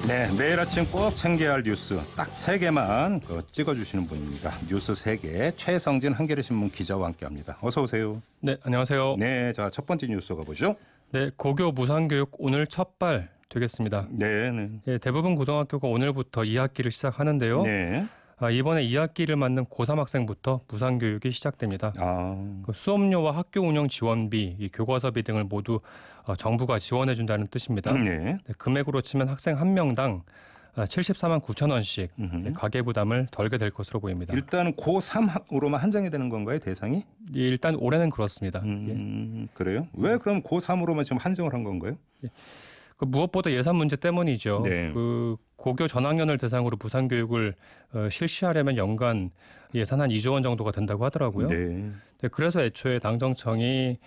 네, 매일 아침 꼭 챙겨야 할 뉴스 딱 3개만 찍어주시는 분입니다. 뉴스 3개 최성진 한겨레신문 기자와 함께합니다. 어서 오세요. 네, 안녕하세요. 네, 자 첫 번째 뉴스 가보죠. 네, 고교 무상교육 오늘 첫발 되겠습니다. 네, 네. 예, 대부분 고등학교가 오늘부터 2학기를 시작하는데요. 네. 이번에 2학기를 맞는 고3 학생부터 무상교육이 시작됩니다. 아, 수업료와 학교 운영 지원비, 이 교과서비 등을 모두 정부가 지원해준다는 뜻입니다. 네. 네, 금액으로 치면 학생 한 명당 74만 9천 원씩 가계 부담을 덜게 될 것으로 보입니다. 일단은 고3으로만 한정이 되는 건가요, 대상이? 일단 올해는 그렇습니다. 그래요? 왜 그럼 고3으로만 지금 한정을 한 건가요? 무엇보다 예산 문제 때문이죠. 네. 고교 전학년을 대상으로 무상교육을 실시하려면 연간 예산 한 2조 원 정도가 된다고 하더라고요. 네. 그래서 애초에 당정청이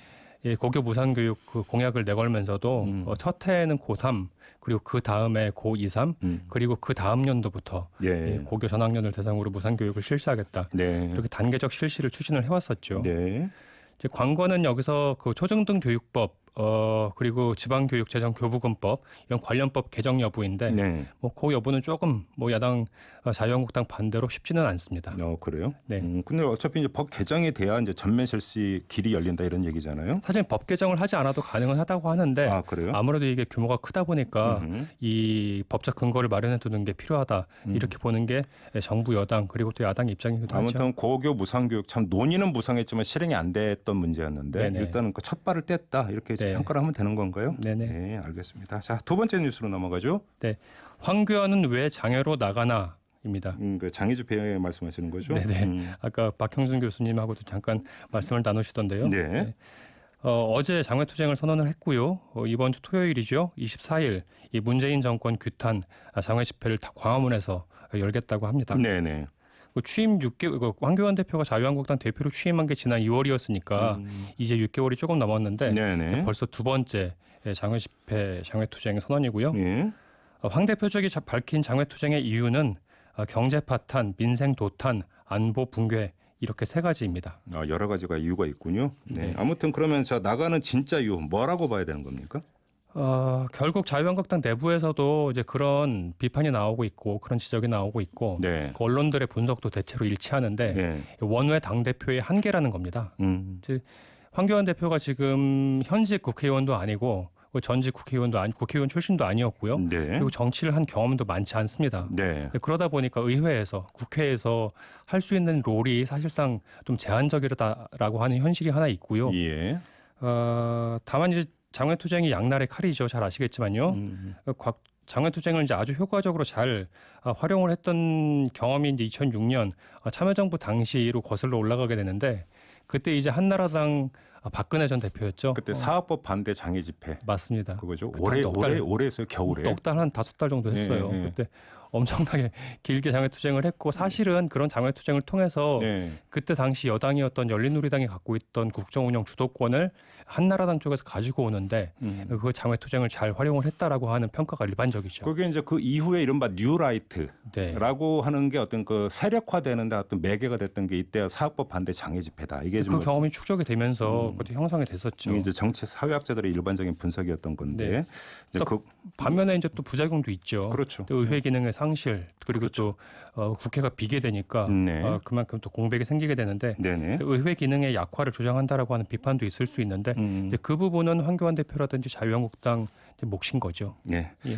이 고교 무상교육 공약을 내걸면서도 첫 해에는 고3 그리고 그 다음에 고2, 3 그리고 그 다음 연도부터 예. 이 고교 전학년을 대상으로 무상교육을 실시하겠다. 네. 이렇게 단계적 실시를 추진을 해왔었죠. 네. 이제 관건은 여기서 그 초중등교육법 그리고 지방교육재정교부금법 이런 관련법 개정 여부인데 네. 그 여부는 조금 야당 자유한국당 반대로 쉽지는 않습니다. 그래요? 네. 근데 어차피 이제 법 개정이 돼야 이제 전면 실시 길이 열린다 이런 얘기잖아요. 사실 법 개정을 하지 않아도 가능은 하다고 하는데 아, 그래요? 아무래도 이게 규모가 크다 보니까 이 법적 근거를 마련해 두는 게 필요하다 이렇게 보는 게 정부 여당 그리고 또 야당 입장이기도 하죠. 아무튼 고교 무상교육 참 논의는 무상했지만 실행이 안 됐던 문제였는데 네네. 일단은 그 첫 발을 뗐다 이렇게 네. 평가를 하면 되는 건가요? 네네. 네, 알겠습니다. 자, 두 번째 뉴스로 넘어가죠. 네, 황교안은 왜 장애로 나가나입니다. 그 장애 집회 말씀하시는 거죠? 네네. 아까 박형준 교수님하고도 잠깐 말씀을 나누시던데요. 네. 어제 장외투쟁을 선언을 했고요. 이번 주 토요일이죠. 24일 이 문재인 정권 규탄 장외 집회를 다 광화문에서 열겠다고 합니다. 네네. 취임 6개월, 황교안 대표가 자유한국당 대표로 취임한 게 지난 2월이었으니까 이제 6개월이 조금 넘었는데 네네. 벌써 두 번째 장외 집회, 장외투쟁 선언이고요. 예. 황 대표 쪽이 밝힌 장외투쟁의 이유는 경제 파탄, 민생 도탄, 안보 붕괴 이렇게 세 가지입니다. 여러 가지가 이유가 있군요. 네. 아무튼 그러면 저 나가는 진짜 이유 뭐라고 봐야 되는 겁니까? 결국 자유한국당 내부에서도 이제 그런 비판이 나오고 있고 그런 지적이 나오고 있고 네. 그 언론들의 분석도 대체로 일치하는데 네. 원외 당 대표의 한계라는 겁니다. 즉 황교안 대표가 지금 현직 국회의원도 아니고 전직 국회의원도 국회의원 출신도 아니었고요. 네. 그리고 정치를 한 경험도 많지 않습니다. 네. 그러다 보니까 의회에서 국회에서 할 수 있는 롤이 사실상 좀 제한적이다라고 하는 현실이 하나 있고요. 예. 다만 이제 장외투쟁이 양날의 칼이죠. 잘 아시겠지만요. 장외투쟁을 이제 아주 효과적으로 잘 활용을 했던 경험이 이제 2006년 참여정부 당시로 거슬러 올라가게 되는데 그때 이제 한나라당 박근혜 전 대표였죠. 그때 사학법 반대 장애 집회. 맞습니다. 그거죠. 그때 올해 했어요. 겨울에. 넉 달 한 5달 정도 했어요. 네, 네. 그때 엄청나게 길게 장외투쟁을 했고 사실은 그런 장외투쟁을 통해서 네. 그때 당시 여당이었던 열린우리당이 갖고 있던 국정운영 주도권을 한나라당 쪽에서 가지고 오는데 그 장외투쟁을 잘 활용을 했다라고 하는 평가가 일반적이죠. 그게 이제 그 이후에 이른바 뉴라이트라고 네. 하는 게 어떤 그 세력화되는데 어떤 매개가 됐던 게 이때 사학법 반대 장애 집회다. 이게 그 경험이 축적이 되면서 그것도 형성이 됐었죠. 이제 정치 사회학자들의 일반적인 분석이었던 건데 네. 이제 또 반면에 이제 또 부작용도 있죠. 그렇죠. 또 의회 기능의 상실 그리고 그렇죠. 또 국회가 비게 되니까 네. 그만큼 또 공백이 생기게 되는데 네네. 의회 기능의 약화를 조장한다라고 하는 비판도 있을 수 있는데 이제 그 부분은 황교안 대표라든지 자유한국당 이제 몫인 거죠. 네. 예.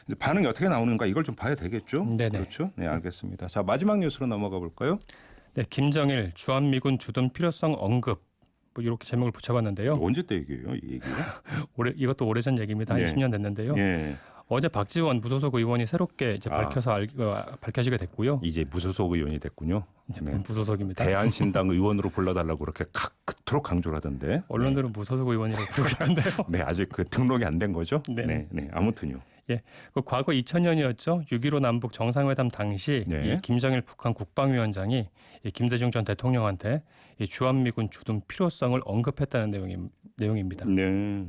이제 반응이 어떻게 나오는가 이걸 좀 봐야 되겠죠. 네네. 그렇죠. 네, 알겠습니다. 자, 마지막 뉴스로 넘어가 볼까요? 네, 김정일 주한미군 주둔 필요성 언급 뭐 이렇게 제목을 붙여봤는데요. 언제 때 얘기예요, 이 얘기가? 이것도 오래전 얘기입니다. 한 네. 20년 됐는데요. 예. 어제 박지원 무소속 의원이 새롭게 이제 밝혀지게 됐고요. 이제 무소속 의원이 됐군요. 네. 무소속입니다. 대한신당 의원으로 불러달라고 그렇게 그토록 강조를 하던데. 언론들은 무소속 의원이라고 부르고 있던데요. 네, 아직 그 등록이 안 된 거죠? 네. 네, 네. 아무튼요. 예, 그 과거 2000년이었죠. 6.15 남북 정상회담 당시 네. 이 김정일 북한 국방위원장이 이 김대중 전 대통령한테 이 주한미군 주둔 필요성을 언급했다는 내용입니다. 네.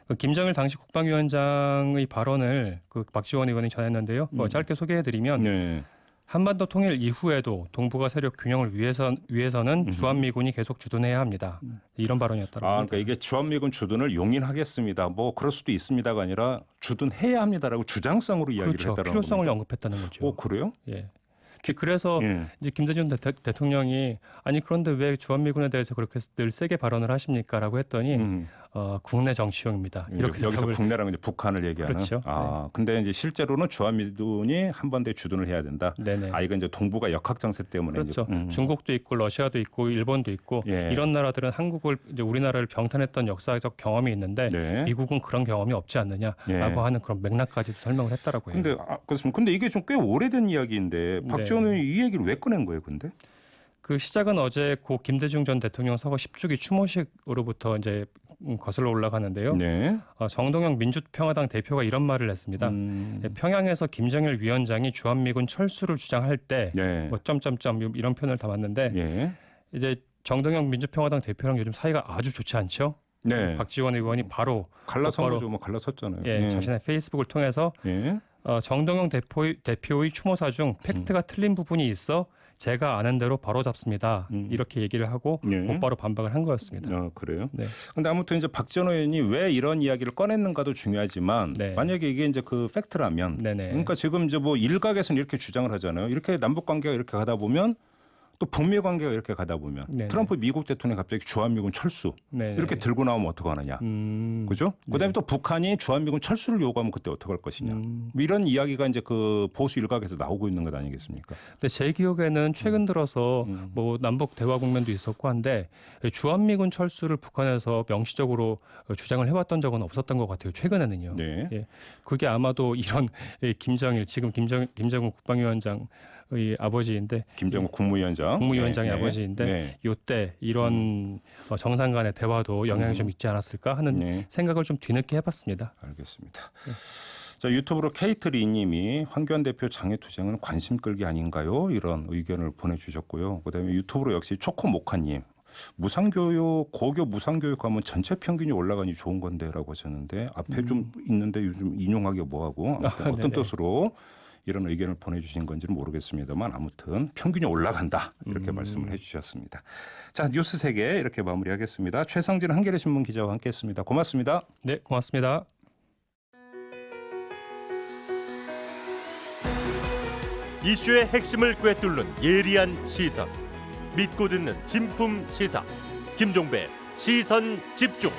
그 김정일 당시 국방위원장의 발언을 그 박지원 의원이 전했는데요. 짧게 소개해드리면 네. 한반도 통일 이후에도 동북아 세력 균형을 위해서는 주한미군이 계속 주둔해야 합니다. 이런 발언이었다고 합니다. 그러니까 이게 주한미군 주둔을 용인하겠습니다. 뭐 그럴 수도 있습니다가 아니라 주둔해야 합니다라고 주장성으로 이야기를 그렇죠. 했다는 필요성을 겁니다. 언급했다는 거죠. 그래요? 예. 그래서 예. 이제 김대중 대통령이 아니 그런데 왜 주한미군에 대해서 그렇게 늘 세게 발언을 하십니까라고 했더니 국내 정치용입니다. 이렇게 여기서 대답을 국내랑 이제 북한을 얘기하는. 그렇죠. 근데 이제 실제로는 주한미군이 한반도에 주둔을 해야 된다. 네네. 이건 이제 동북아 역학장세 때문에 그렇죠. 이제, 중국도 있고 러시아도 있고 일본도 있고 예. 이런 나라들은 한국을 이제 우리나라를 병탄했던 역사적 경험이 있는데 네. 미국은 그런 경험이 없지 않느냐라고 예. 하는 그런 맥락까지도 설명을 했다라고 해요. 근데 그렇습니다. 근데 이게 좀 꽤 오래된 이야기인데 박지원 의원이 이 얘기를 왜 꺼낸 거예요, 근데? 그 시작은 어제 고 김대중 전 대통령 서거 10주기 추모식으로부터 이제 거슬러 올라가는데요. 네. 정동영 민주평화당 대표가 이런 말을 했습니다. 평양에서 김정일 위원장이 주한미군 철수를 주장할 때 네. 뭐 점점점 이런 표현을 담았는데 예. 이제 정동영 민주평화당 대표랑 요즘 사이가 아주 좋지 않죠. 네. 박지원 의원이 바로 갈라선 곧바로 거죠. 뭐 갈라섰잖아요. 예, 자신의 페이스북을 통해서 예. 정동영 대표의 추모사 중 팩트가 틀린 부분이 있어 제가 아는 대로 바로 잡습니다. 이렇게 얘기를 하고 예. 곧바로 반박을 한 거였습니다. 그래요? 네. 근데 아무튼 이제 박지원 의원이 왜 이런 이야기를 꺼냈는가도 중요하지만 네. 만약에 이게 이제 그 팩트라면 네네. 그러니까 지금 이제 뭐 일각에서는 이렇게 주장을 하잖아요. 이렇게 남북 관계가 이렇게 가다 보면 또 북미 관계가 이렇게 가다 보면 네네. 트럼프 미국 대통령이 갑자기 주한미군 철수 네네. 이렇게 들고 나오면 어떡하느냐. 그죠? 그다음에 또 북한이 주한미군 철수를 요구하면 그때 어떡할 것이냐. 뭐 이런 이야기가 이제 그 보수 일각에서 나오고 있는 것 아니겠습니까? 근데 제 기억에는 최근 들어서 뭐 남북 대화 국면도 있었고 한데 주한미군 철수를 북한에서 명시적으로 주장을 해왔던 적은 없었던 것 같아요. 최근에는요. 네. 예. 그게 아마도 이런 김정일 지금 김정은 국방위원장의 아버지인데 김정국 국무위원장의 의 아버지인데 네. 이때 이런 정상 간의 대화도 영향이 좀 있지 않았을까 하는 네. 생각을 좀 뒤늦게 해봤습니다. 알겠습니다. 자, 유튜브로 케이트리님이 황교안 대표 장외투쟁은 관심 끌기 아닌가요? 이런 의견을 보내주셨고요. 그다음에 유튜브로 역시 초코모카님. 무상교육, 고교 무상교육하면 전체 평균이 올라가니 좋은 건데라고 하셨는데 앞에 좀 있는데 요즘 인용하기가 뭐하고 어떤 뜻으로 이런 의견을 보내주신 건지는 모르겠습니다만 아무튼 평균이 올라간다 이렇게 말씀을 해주셨습니다. 자, 뉴스 세계 이렇게 마무리하겠습니다. 최성진 한겨레신문 기자와 함께했습니다. 고맙습니다. 네, 고맙습니다. 이슈의 핵심을 꿰뚫는 예리한 시선, 믿고 듣는 진품 시사 김종배 시선 집중.